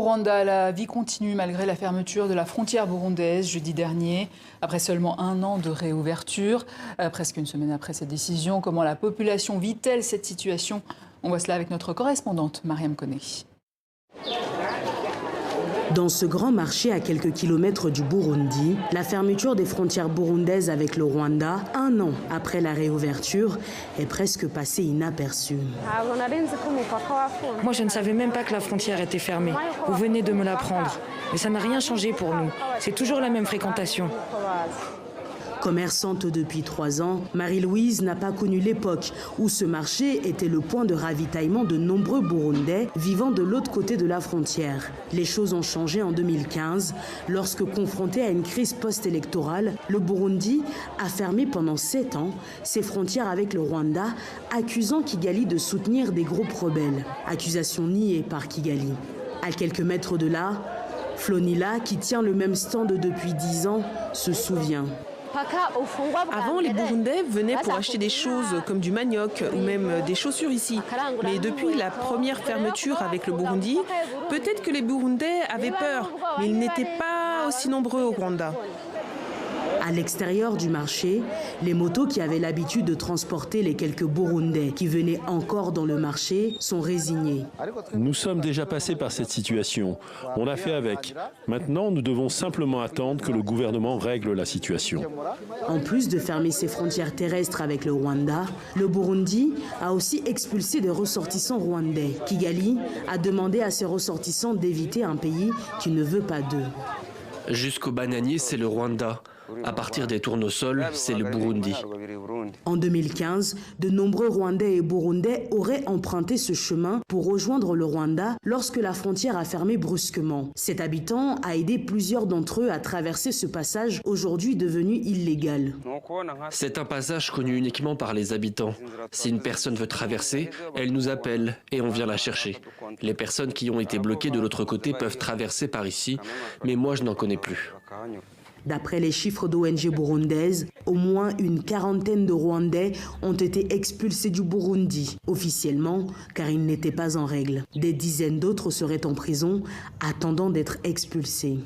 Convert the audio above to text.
Rwanda, la vie continue malgré la fermeture de la frontière burundaise jeudi dernier. Après seulement 1 an de réouverture, presque une semaine après cette décision, comment la population vit-elle cette situation? On voit cela avec notre correspondante Mariam Koné. Dans ce grand marché à quelques kilomètres du Burundi, la fermeture des frontières burundaises avec le Rwanda, 1 an après la réouverture, est presque passée inaperçue. Moi, je ne savais même pas que la frontière était fermée. Vous venez de me l'apprendre. Mais ça n'a rien changé pour nous. C'est toujours la même fréquentation. Commerçante depuis 3 ans, Marie-Louise n'a pas connu l'époque où ce marché était le point de ravitaillement de nombreux Burundais vivant de l'autre côté de la frontière. Les choses ont changé en 2015, lorsque confronté à une crise post-électorale, le Burundi a fermé pendant 7 ans ses frontières avec le Rwanda, accusant Kigali de soutenir des groupes rebelles. Accusation niée par Kigali. À quelques mètres de là, Flonila, qui tient le même stand depuis 10 ans, se souvient. Avant, les Burundais venaient pour acheter des choses comme du manioc ou même des chaussures ici. Mais depuis la première fermeture avec le Burundi, peut-être que les Burundais avaient peur, mais ils n'étaient pas aussi nombreux au Rwanda. À l'extérieur du marché, les motos qui avaient l'habitude de transporter les quelques Burundais qui venaient encore dans le marché sont résignées. Nous sommes déjà passés par cette situation. On a fait avec. Maintenant, nous devons simplement attendre que le gouvernement règle la situation. En plus de fermer ses frontières terrestres avec le Rwanda, le Burundi a aussi expulsé des ressortissants rwandais. Kigali a demandé à ses ressortissants d'éviter un pays qui ne veut pas d'eux. Jusqu'au bananier, c'est le Rwanda. À partir des tournesols, c'est le Burundi. En 2015, de nombreux Rwandais et Burundais auraient emprunté ce chemin pour rejoindre le Rwanda lorsque la frontière a fermé brusquement. Cet habitant a aidé plusieurs d'entre eux à traverser ce passage aujourd'hui devenu illégal. C'est un passage connu uniquement par les habitants. Si une personne veut traverser, elle nous appelle et on vient la chercher. Les personnes qui ont été bloquées de l'autre côté peuvent traverser par ici, mais moi je n'en connais plus. D'après les chiffres d'ONG burundaises, au moins une 40aine de Rwandais ont été expulsés du Burundi, officiellement, car ils n'étaient pas en règle. Des dizaines d'autres seraient en prison, attendant d'être expulsés.